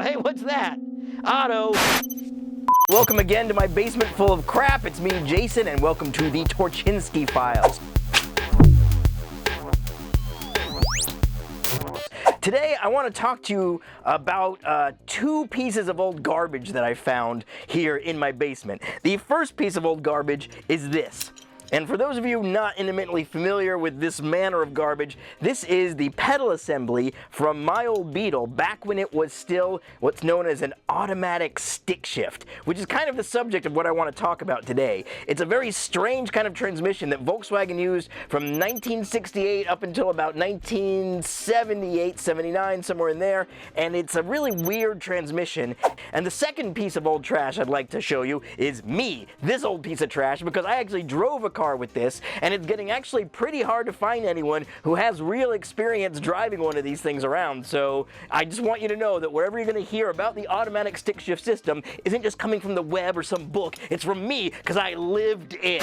hey, what's that? Otto. Welcome again to my basement full of crap. It's me, Jason, and welcome to the Torchinsky Files. Today, I want to talk to you about two pieces of old garbage that I found here in my basement. The first piece of old garbage is this. And for those of you not intimately familiar with this manner of garbage, this is the pedal assembly from my old Beetle back when it was still what's known as an automatic stick shift, which is kind of the subject of what I want to talk about today. It's a very strange kind of transmission that Volkswagen used from 1968 up until about 1978, 79, somewhere in there, and it's a really weird transmission. And the second piece of old trash I'd like to show you is me, this old piece of trash, because I actually drove a car with this, and it's getting actually pretty hard to find anyone who has real experience driving one of these things around. So I just want you to know that wherever you're going to hear about the automatic stick shift system isn't just coming from the web or some book, it's from me, because I lived it.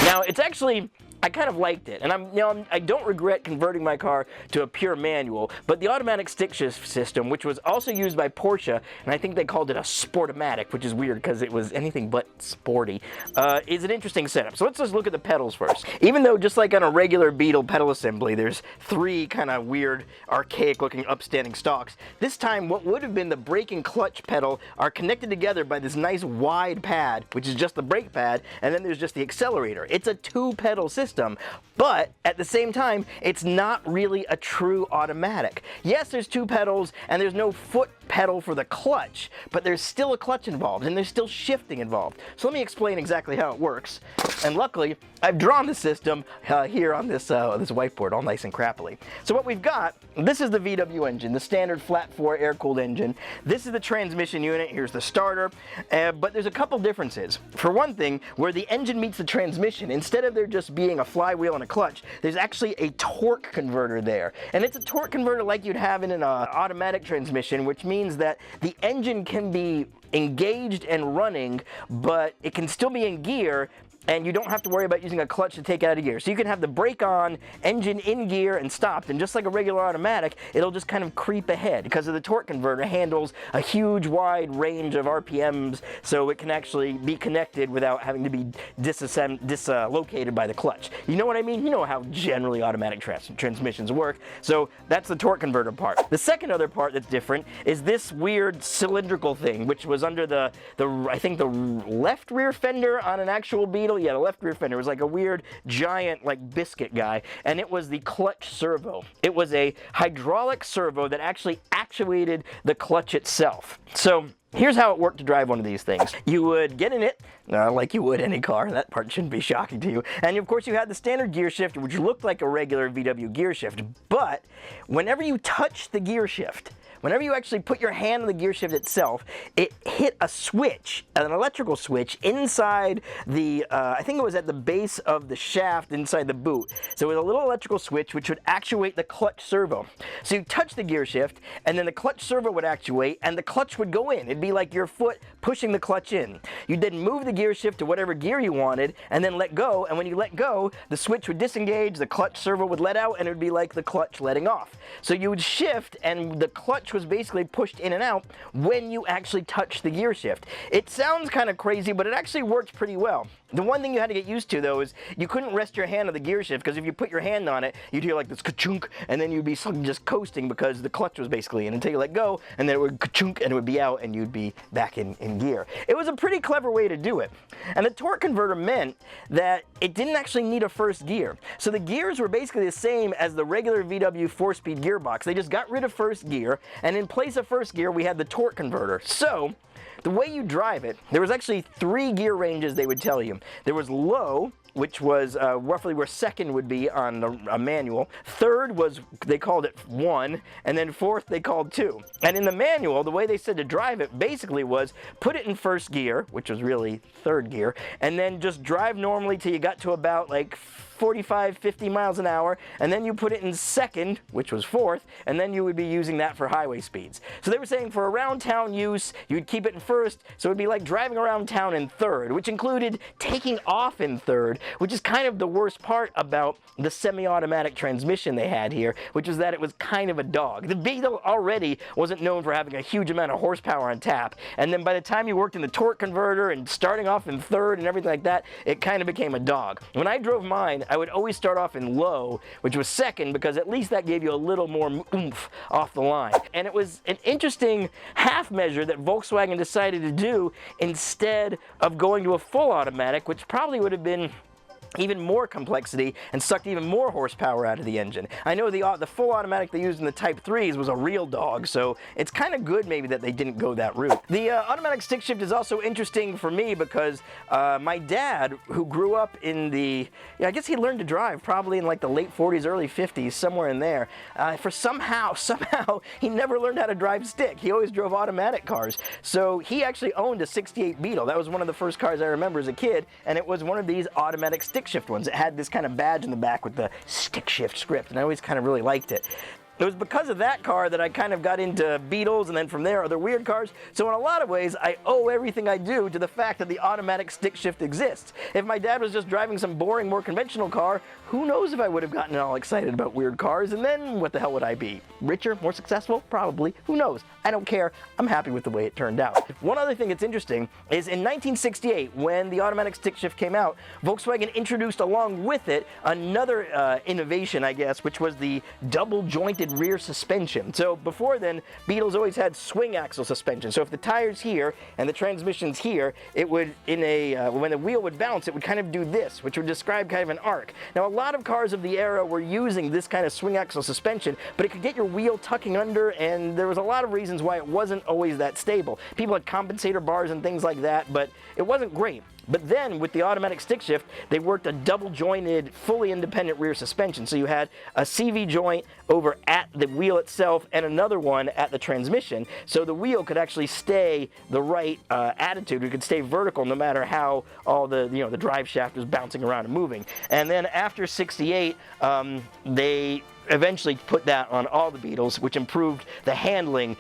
Now, it's actually, I kind of liked it, and I don't regret converting my car to a pure manual, but the automatic stick shift system, which was also used by Porsche, and I think they called it a Sportomatic, which is weird because it was anything but sporty, is an interesting setup. So let's just look at the pedals first. Even though, just like on a regular Beetle pedal assembly, there's three kind of weird, archaic-looking upstanding stalks, this time what would have been the brake and clutch pedal are connected together by this nice wide pad, which is just the brake pad, and then there's just the accelerator. It's a two-pedal system, but at the same time, it's not really a true automatic. Yes, there's two pedals, and there's no foot pedal for the clutch, but there's still a clutch involved, and there's still shifting involved. So let me explain exactly how it works. And luckily, I've drawn the system here on this whiteboard, all nice and crappily. So what we've got, this is the VW engine, the standard flat 4 air-cooled engine. This is the transmission unit. Here's the starter. But there's a couple differences. For one thing, where the engine meets the transmission, instead of there just being a flywheel and a clutch, there's actually a torque converter there. And it's a torque converter like you'd have in an automatic transmission, which means that the engine can be engaged and running, but it can still be in gear, and you don't have to worry about using a clutch to take it out of gear. So you can have the brake on, engine in gear and stopped, and just like a regular automatic, it'll just kind of creep ahead because of the torque converter handles a huge wide range of RPMs, so it can actually be connected without having to be dislocated by the clutch. You know what I mean? You know how generally automatic transmissions work. So that's the torque converter part. The second other part that's different is this weird cylindrical thing, which was under I think the left rear fender on an actual Beetle. Yeah, the left rear fender was like a weird giant like biscuit guy, and it was the clutch servo. It was a hydraulic servo that actually actuated the clutch itself. So here's how it worked to drive one of these things. You would get in it, like you would any car. That part shouldn't be shocking to you. And of course you had the standard gear shift, which looked like a regular VW gear shift. But whenever you touch the gear shift, whenever you actually put your hand on the gear shift itself, it hit a switch, an electrical switch, inside the, I think it was at the base of the shaft inside the boot. So it was a little electrical switch which would actuate the clutch servo. So you touch the gear shift, and then the clutch servo would actuate, and the clutch would go in. It'd be like your foot pushing the clutch in. You'd then move the gear shift to whatever gear you wanted, and then let go, and when you let go, the switch would disengage, the clutch servo would let out, and it would be like the clutch letting off. So you would shift, and the clutch was basically pushed in and out when you actually touch the gear shift. It sounds kind of crazy, but it actually works pretty well. The one thing you had to get used to, though, is you couldn't rest your hand on the gear shift, because if you put your hand on it, you'd hear like this ka-chunk, and then you'd be just coasting because the clutch was basically in until you let go, and then it would ka-chunk, and it would be out, and you'd be back in gear. It was a pretty clever way to do it. And the torque converter meant that it didn't actually need a first gear. So the gears were basically the same as the regular VW 4-speed gearbox. They just got rid of first gear, and in place of first gear, we had the torque converter. So the way you drive it, there was actually 3 gear ranges they would tell you. There was low, which was roughly where second would be on a manual. Third was, they called it 1, and then fourth they called 2. And in the manual, the way they said to drive it basically was put it in first gear, which was really third gear, and then just drive normally till you got to about like 45, 50 miles an hour, and then you put it in second, which was fourth, and then you would be using that for highway speeds. So they were saying for around town use, you'd keep it in first, so it'd be like driving around town in third, which included taking off in third, which is kind of the worst part about the semi-automatic transmission they had here, which was that it was kind of a dog. The Beetle already wasn't known for having a huge amount of horsepower on tap, and then by the time you worked in the torque converter and starting off in third and everything like that, it kind of became a dog. When I drove mine, I would always start off in low, which was second, because at least that gave you a little more oomph off the line. And it was an interesting half measure that Volkswagen decided to do instead of going to a full automatic, which probably would have been even more complexity and sucked even more horsepower out of the engine. I know the full automatic they used in the Type 3s was a real dog, so it's kind of good maybe that they didn't go that route. The automatic stick shift is also interesting for me because my dad, who grew up in the, I guess he learned to drive probably in like the late 40s, early 50s, somewhere in there. For somehow, he never learned how to drive stick. He always drove automatic cars. So he actually owned a 68 Beetle. That was one of the first cars I remember as a kid, and it was one of these automatic stick shift ones. It had this kind of badge in the back with the stick shift script, and I always kind of really liked it. It was because of that car that I kind of got into Beetles, and then from there other weird cars. So in a lot of ways, I owe everything I do to the fact that the automatic stick shift exists. If my dad was just driving some boring, more conventional car, who knows if I would have gotten all excited about weird cars, and then what the hell would I be? Richer? More successful? Probably. Who knows? I don't care. I'm happy with the way it turned out. One other thing that's interesting is in 1968, when the automatic stick shift came out, Volkswagen introduced along with it another innovation, I guess, which was the double jointed rear suspension. So before then, Beetles always had swing axle suspension. So if the tire's here and the transmission's here, it would, when the wheel would bounce, it would kind of do this, which would describe kind of an arc. Now, a lot of cars of the era were using this kind of swing axle suspension, but it could get your wheel tucking under, and there was a lot of reasons why it wasn't always that stable. People had compensator bars and things like that, but it wasn't great. But then, with the automatic stick shift, they worked a double-jointed, fully independent rear suspension. So you had a CV joint over at the wheel itself and another one at the transmission. So the wheel could actually stay the right attitude. It could stay vertical no matter how all the drive shaft was bouncing around and moving. And then after 68, they eventually put that on all the Beetles, which improved the handling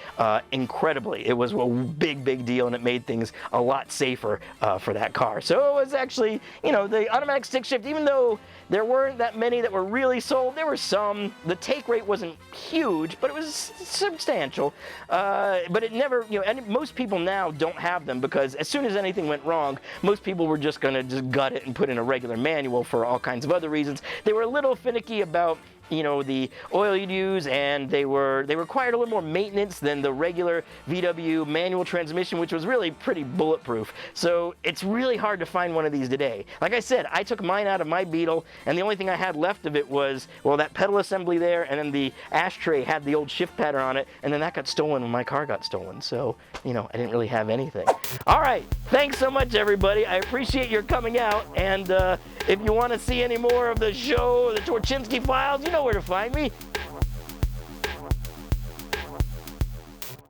incredibly. It was a big deal, and it made things a lot safer for that car. So it was actually, the automatic stick shift, even though there weren't that many that were really sold, there were some. The take rate wasn't huge, but it was substantial. But it never, and most people now don't have them because as soon as anything went wrong, most people were just going to just gut it and put in a regular manual for all kinds of other reasons. They were a little finicky about the oil you'd use, and they required a little more maintenance than the regular VW manual transmission, which was really pretty bulletproof. So it's really hard to find one of these today. Like I said, I took mine out of my Beetle, and the only thing I had left of it was, well, that pedal assembly there, and then the ashtray had the old shift pattern on it, and then that got stolen when my car got stolen. So, I didn't really have anything. All right, thanks so much, everybody. I appreciate your coming out, and if you want to see any more of the show, the Torchinsky Files, you know where to find me.